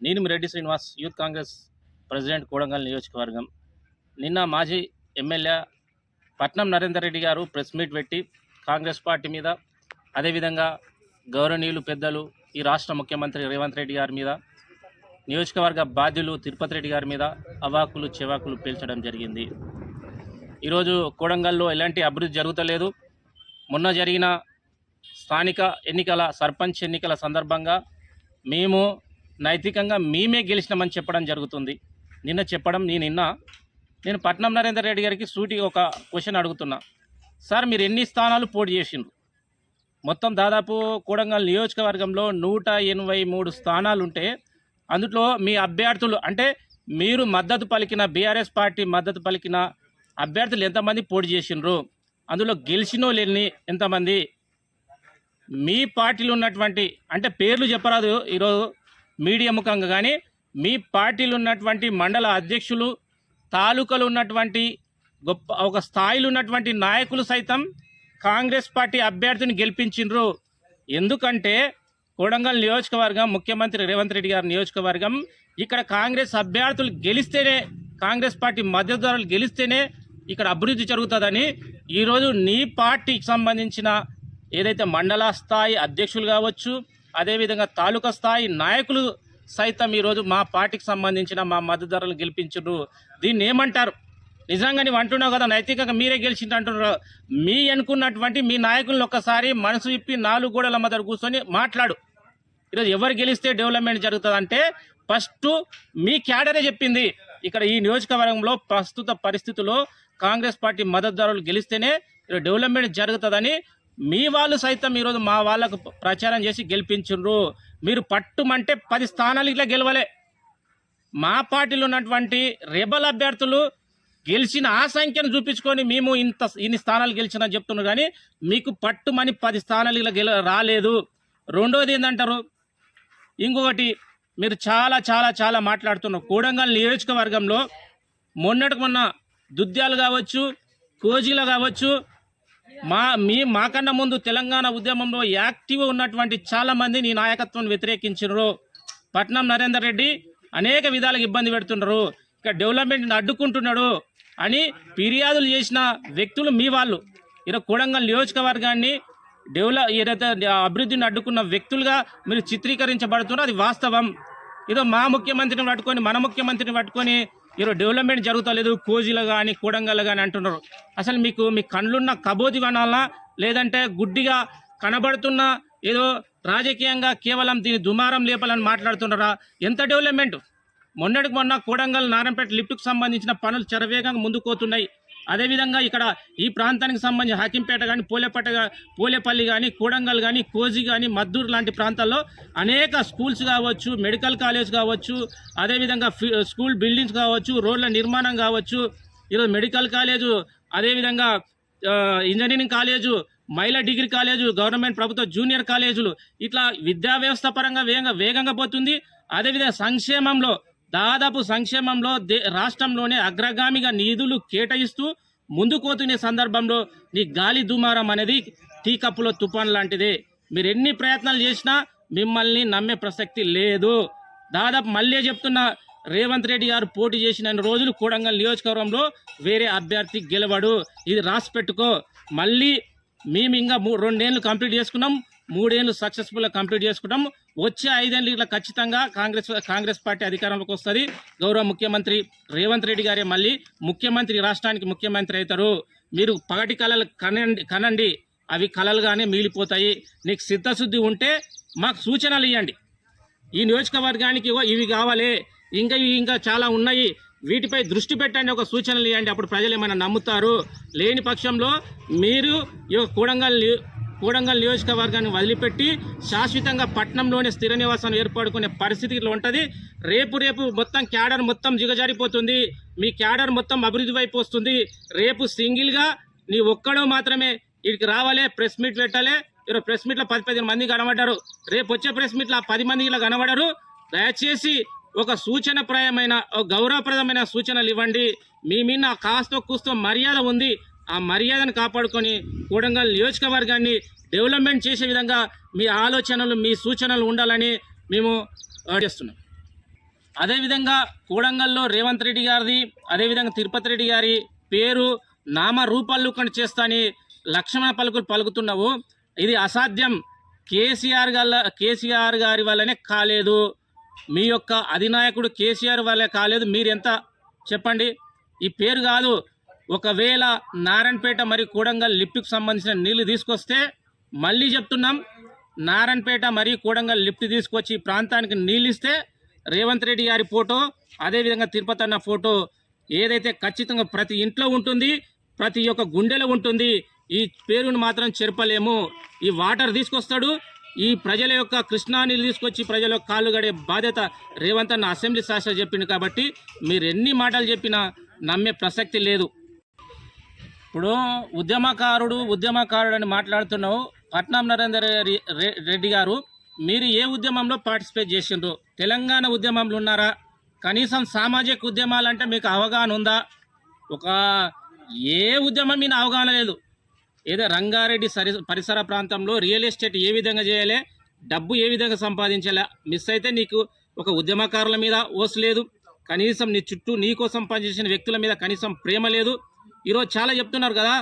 నేను మీ Reddy Srinivas, youth Congress president, Kodangal నియోజకవర్గం. నిన్న మాజీ ఎమ్మెల్యే పట్నం నరేందర్ రెడ్డి గారు ప్రెస్ మీట్ పెట్టి కాంగ్రెస్ పార్టీ మీద, అదేవిధంగా గౌరవనీయులు పెద్దలు ఈ రాష్ట్ర ముఖ్యమంత్రి రేవంత్ రెడ్డి గారి మీద, నియోజకవర్గ బాధ్యులు తిరుపతి రెడ్డి గారి మీద అవాకులు చెవాకులు పేల్చడం జరిగింది. ఈరోజు కొడంగల్లో ఎలాంటి అభివృద్ధి జరుగుతలేదు. మొన్న జరిగిన స్థానిక ఎన్నికల సర్పంచ్ ఎన్నికల సందర్భంగా మేము నైతికంగా మేమే గెలిచినామని చెప్పడం జరుగుతుంది. నిన్న చెప్పడం నేను పట్నం నరేందర్ రెడ్డి గారికి సూటిగా ఒక క్వశ్చన్ అడుగుతున్నా. సార్, మీరు ఎన్ని స్థానాలు పోటీ చేసిండ్రు? మొత్తం దాదాపు కొడంగల్ నియోజకవర్గంలో 183 స్థానాలు ఉంటే అందులో మీ అభ్యర్థులు అంటే మీరు మద్దతు పలికిన బీఆర్ఎస్ పార్టీ మద్దతు పలికిన అభ్యర్థులు ఎంతమంది పోటీ చేసిండ్రు? అందులో గెలిచినోళ్ళని ఎంతమంది? మీ పార్టీలో ఉన్నటువంటి అంటే పేర్లు చెప్పరాదు ఈరోజు మీడియా ముఖంగా, కానీ మీ పార్టీలో ఉన్నటువంటి మండల అధ్యక్షులు, తాలూకాలు ఉన్నటువంటి గొప్ప ఒక స్థాయిలో ఉన్నటువంటి నాయకులు సైతం కాంగ్రెస్ పార్టీ అభ్యర్థిని గెలిపించిండ్రు. ఎందుకంటే కొడంగల్ నియోజకవర్గం ముఖ్యమంత్రి రేవంత్ రెడ్డి గారి నియోజకవర్గం. ఇక్కడ కాంగ్రెస్ అభ్యర్థులు గెలిస్తేనే, కాంగ్రెస్ పార్టీ మద్దతుదారులు గెలిస్తేనే ఇక్కడ అభివృద్ధి జరుగుతుందని ఈరోజు నీ పార్టీకి సంబంధించిన ఏదైతే మండల స్థాయి అధ్యక్షులు కావచ్చు, అదేవిధంగా తాలూకా స్థాయి నాయకులు సైతం ఈరోజు మా పార్టీకి సంబంధించిన మా మద్దతుదారులు గెలిపించారు. దీన్ని ఏమంటారు? నిజంగా నీవు అంటున్నావు కదా, నైతికంగా మీరే గెలిచింది అంటున్నారు. మీ అనుకున్నటువంటి మీ నాయకులను ఒక్కసారి మనసు ఇప్పి 4 గోడల మధ్య కూర్చొని మాట్లాడు. ఈరోజు ఎవరు గెలిస్తే డెవలప్మెంట్ జరుగుతుందంటే ఫస్ట్ మీ క్యాడరే చెప్పింది. ఇక్కడ ఈ నియోజకవర్గంలో ప్రస్తుత పరిస్థితుల్లో కాంగ్రెస్ పార్టీ మద్దతుదారులు గెలిస్తేనే డెవలప్మెంట్ జరుగుతుందని మీ వాళ్ళు సైతం ఈరోజు మా వాళ్ళకు ప్రచారం చేసి గెలిపించుండ్రు. మీరు పట్టుమంటే 10 స్థానాలు ఇట్లా గెలవలే. మా పార్టీలో ఉన్నటువంటి రెబల్ అభ్యర్థులు గెలిచిన ఆ సంఖ్యను చూపించుకొని మేము ఇన్ని స్థానాలు గెలిచినని చెప్తున్నారు, కానీ మీకు పట్టుమని 10 స్థానాలు ఇలా రాలేదు. రెండోది ఏంటంటారు? ఇంకొకటి, మీరు చాలా చాలా చాలా మాట్లాడుతున్నారు. కొడంగల్ నియోజకవర్గంలో మొన్న దుద్యాలు కావచ్చు, కోజిల కావచ్చు, మాకన్నా ముందు తెలంగాణ ఉద్యమంలో యాక్టివ్ ఉన్నటువంటి చాలామంది నీ నాయకత్వం వ్యతిరేకించారు. పట్నం నరేందర్ రెడ్డి అనేక విధాలుగా ఇబ్బంది పెడుతున్నారు, ఇక్కడ డెవలప్మెంట్ని అడ్డుకుంటున్నాడు అని ఫిర్యాదులు చేసిన వ్యక్తులు మీ వాళ్ళు. ఈరోజు కొడంగల్ నియోజకవర్గాన్ని ఏదైతే అభివృద్ధిని అడ్డుకున్న వ్యక్తులుగా మీరు చిత్రీకరించబడుతున్నారు. అది వాస్తవం. ఏదో మా ముఖ్యమంత్రిని పట్టుకొని, మన ముఖ్యమంత్రిని పట్టుకొని ఈరోజు డెవలప్మెంట్ జరుగుతలేదు కోజిలో కానీ కొడంగల్ కానీ అంటున్నారు. అసలు మీ కళ్ళున్న కబోది వనాలనా, లేదంటే గుడ్డిగా కనబడుతున్న ఏదో రాజకీయంగా కేవలం దీని దుమారం లేపాలని మాట్లాడుతున్నారా? ఎంత డెవలప్మెంట్! మొన్నటికి మొన్న కొడంగల్ నారాయణపేట లిఫ్ట్కు సంబంధించిన పనులు శరవేగంగా ముందుకోతున్నాయి. అదేవిధంగా ఇక్కడ ఈ ప్రాంతానికి సంబంధించి హకీంపేట కానీ, పోలేపల్లి కానీ, కొడంగల్ కానీ, కోజి కానీ, మద్దూరు లాంటి ప్రాంతాల్లో అనేక స్కూల్స్ కావచ్చు, మెడికల్ కాలేజ్ కావచ్చు, అదేవిధంగా స్కూల్ బిల్డింగ్స్ కావచ్చు, రోడ్ల నిర్మాణం కావచ్చు, ఈరోజు మెడికల్ కాలేజు, అదేవిధంగా ఇంజనీరింగ్ కాలేజు, మహిళా డిగ్రీ కాలేజు, గవర్నమెంట్ ప్రభుత్వ జూనియర్ కాలేజీలు, ఇట్లా విద్యా వ్యవస్థ పరంగా వేగంగా పోతుంది. అదేవిధంగా సంక్షేమంలో రాష్ట్రంలోనే అగ్రగామిగా నిధులు కేటాయిస్తూ ముందుకోతున్న సందర్భంలో నీ గాలి దుమారం అనేది టీ కప్పులో తుఫాన్ లాంటిదే. మీరు ఎన్ని ప్రయత్నాలు చేసినా మిమ్మల్ని నమ్మే ప్రసక్తి లేదు. దాదాపు మళ్ళీ చెప్తున్నా, రేవంత్ రెడ్డి గారు పోటీ చేసిన రోజులు కొడంగల్ నియోజకవర్గంలో వేరే అభ్యర్థి గెలవడు. ఇది రాసి పెట్టుకో. మళ్ళీ మేము ఇంకా 2 ఏళ్ళు కంప్లీట్ చేసుకున్నాం, 3 ఏళ్ళు సక్సెస్ఫుల్గా కంప్లీట్ చేసుకుంటాం. వచ్చే 5 ఏళ్ళు ఇట్లా ఖచ్చితంగా కాంగ్రెస్ పార్టీ అధికారంలోకి వస్తుంది. గౌరవ ముఖ్యమంత్రి రేవంత్ రెడ్డి గారే మళ్ళీ రాష్ట్రానికి ముఖ్యమంత్రి అవుతారు. మీరు పగటి కళలు కనండి, అవి కళలుగానే మిగిలిపోతాయి. నీకు సిద్ధశుద్ధి ఉంటే మాకు సూచనలు ఇవ్వండి. ఈ నియోజకవర్గానికి ఇవి కావాలి, ఇంకా చాలా ఉన్నాయి, వీటిపై దృష్టి పెట్టండి, ఒక సూచనలు ఇవ్వండి. అప్పుడు ప్రజలు ఏమైనా నమ్ముతారు. లేని పక్షంలో మీరు కొడంగల్ నియోజకవర్గాన్ని వదిలిపెట్టి శాశ్వతంగా పట్టణంలోనే స్థిర నివాసాన్ని ఏర్పడుకునే పరిస్థితిలో ఉంటుంది. రేపు మొత్తం క్యాడర్ మొత్తం జిగజారిపోతుంది. మీ క్యాడర్ మొత్తం అభివృద్ధి వైపు వస్తుంది. రేపు సింగిల్గా నీ ఒక్కడో మాత్రమే ఇక్కడికి రావాలే, ప్రెస్ మీట్ పెట్టాలి. ఈరోజు ప్రెస్ మీట్లో 10-15 మంది కనబడ్డారు. రేపు వచ్చే ప్రెస్ మీట్లో 10 మంది ఇలా కనబడరు. దయచేసి ఒక సూచనప్రాయమైన, గౌరవప్రదమైన సూచనలు ఇవ్వండి. మీ మీద కాస్తో కూస్తో మర్యాద ఉంది. ఆ మర్యాదను కాపాడుకొని కొడంగల్ నియోజకవర్గాన్ని డెవలప్మెంట్ చేసే విధంగా మీ ఆలోచనలు, మీ సూచనలు ఉండాలని మేము చేస్తున్నాం. అదేవిధంగా కూడంగల్లో రేవంత్ రెడ్డి గారిది, అదేవిధంగా తిరుపతి రెడ్డి గారి పేరు నామరూపాలు చేస్తాని లక్ష్మణ పలుకులు పలుకుతున్నావు. ఇది అసాధ్యం. కేసీఆర్ గారి వల్లనే కాలేదు, మీ యొక్క అధినాయకుడు కేసీఆర్ వల్లే కాలేదు. మీరెంత చెప్పండి, ఈ పేరు కాదు. ఒకవేళ నారాయణపేట మరియు కూడంగల్ లిఫ్ట్కు సంబంధించిన నీళ్లు తీసుకొస్తే, మళ్ళీ చెప్తున్నాం, నారాయణపేట మరియు కూడంగల్ లిఫ్ట్ తీసుకొచ్చి ఈ ప్రాంతానికి నీళ్ళు ఇస్తే రేవంత్ రెడ్డి గారి ఫోటో, అదేవిధంగా తిరుపతి అన్న ఫోటో ఏదైతే ఖచ్చితంగా ప్రతి ఇంట్లో ఉంటుంది, ప్రతి ఒక్క గుండెలో ఉంటుంది. ఈ పేరును మాత్రం చెరపలేము. ఈ వాటర్ తీసుకొస్తాడు, ఈ ప్రజల యొక్క కృష్ణా నీళ్ళు తీసుకొచ్చి ప్రజల యొక్క కాళ్ళు గడే బాధ్యత రేవంత్ అన్న అసెంబ్లీ శాసన చెప్పింది. కాబట్టి మీరు ఎన్ని మాటలు చెప్పినా నమ్మే ప్రసక్తి లేదు. ఇప్పుడు ఉద్యమకారుడు అని మాట్లాడుతున్నావు. పట్నం నరేందర్ రెడ్డి గారు, మీరు ఏ ఉద్యమంలో పార్టిసిపేట్ చేసిండ్రు? తెలంగాణ ఉద్యమంలో ఉన్నారా? కనీసం సామాజిక ఉద్యమాలంటే మీకు అవగాహన ఉందా? ఏ ఉద్యమం మీద అవగాహన లేదు. ఏదో రంగారెడ్డి పరిసర ప్రాంతంలో రియల్ ఎస్టేట్ ఏ విధంగా చేయాలి, డబ్బు ఏ విధంగా సంపాదించాలి, మిస్ అయితే నీకు ఒక ఉద్యమకారుల మీద ఓసు లేదు. కనీసం నీ చుట్టూ నీ కోసం పనిచేసిన వ్యక్తుల మీద కనీసం ప్రేమ లేదు. ఈరోజు చాలా చెప్తున్నారు కదా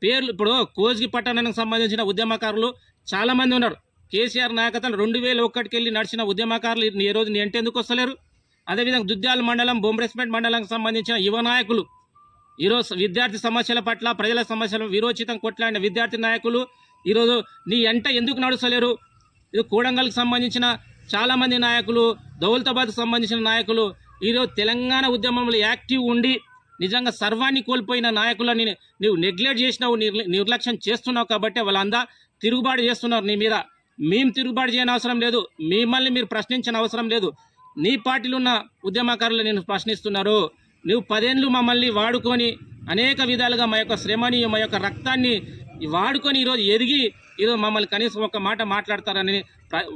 పేర్లు. ఇప్పుడు కోజ్గి పట్టణానికి సంబంధించిన ఉద్యమకారులు చాలామంది ఉన్నారు. కేసీఆర్ నాయకత్వం 2001కి వెళ్ళి నడిచిన ఉద్యమకారులు ఈ రోజు నీ ఎందుకు వస్తలేరు? అదేవిధంగా దుద్యాల మండలం, బొంబ్రెస్పేట్ మండలానికి సంబంధించిన యువ నాయకులు ఈరోజు విద్యార్థి సమస్యల పట్ల, ప్రజల సమస్యలు విరోచితం కొట్లాడిన విద్యార్థి నాయకులు ఈరోజు నీ ఎంట ఎందుకు నడుస్తలేరు? ఇది కూడంగల్కి సంబంధించిన చాలామంది నాయకులు, దౌలతాబాద్కు సంబంధించిన నాయకులు ఈరోజు తెలంగాణ ఉద్యమంలో యాక్టివ్ ఉండి నిజంగా సర్వాన్ని కోల్పోయిన నాయకులని నీవు నెగ్లెక్ట్ చేసినావు, నిర్లక్ష్యం చేస్తున్నావు. కాబట్టి వాళ్ళందా తిరుగుబాటు చేస్తున్నారు నీ మీద. మేము తిరుగుబాటు చేయని అవసరం లేదు, మిమ్మల్ని మీరు ప్రశ్నించిన అవసరం లేదు. నీ పార్టీలో ఉన్న ఉద్యమకారులు నేను ప్రశ్నిస్తున్నారు. నువ్వు 10 ఏళ్ళు మమ్మల్ని వాడుకొని అనేక విధాలుగా మా యొక్క శ్రమని, మా యొక్క రక్తాన్ని వాడుకొని ఈరోజు ఎదిగి ఈరోజు మమ్మల్ని కనీసం ఒక మాట మాట్లాడతారని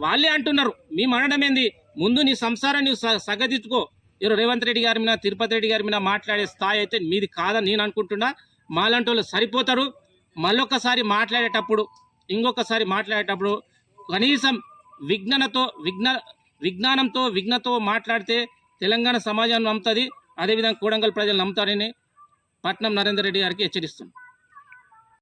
వాళ్ళే అంటున్నారు. మేము అనడం ఏంది? ముందు నీ సంసారాన్ని సగదించుకో. ఈరోజు రేవంత్ రెడ్డి గారి మీద, తిరుపతి రెడ్డి గారి మీద మాట్లాడే స్థాయి అయితే మీది కాదని నేను అనుకుంటున్నా. మాలాంటి వాళ్ళు సరిపోతారు. మళ్ళొక్కసారి మాట్లాడేటప్పుడు, ఇంకొకసారి మాట్లాడేటప్పుడు కనీసం విజ్ఞానంతో మాట్లాడితే తెలంగాణ సమాజాన్ని నమ్ముతుంది, అదేవిధంగా కూడంగల్ ప్రజలు నమ్ముతారని పట్నం నరేందర్ రెడ్డి గారికి హెచ్చరిస్తుంది.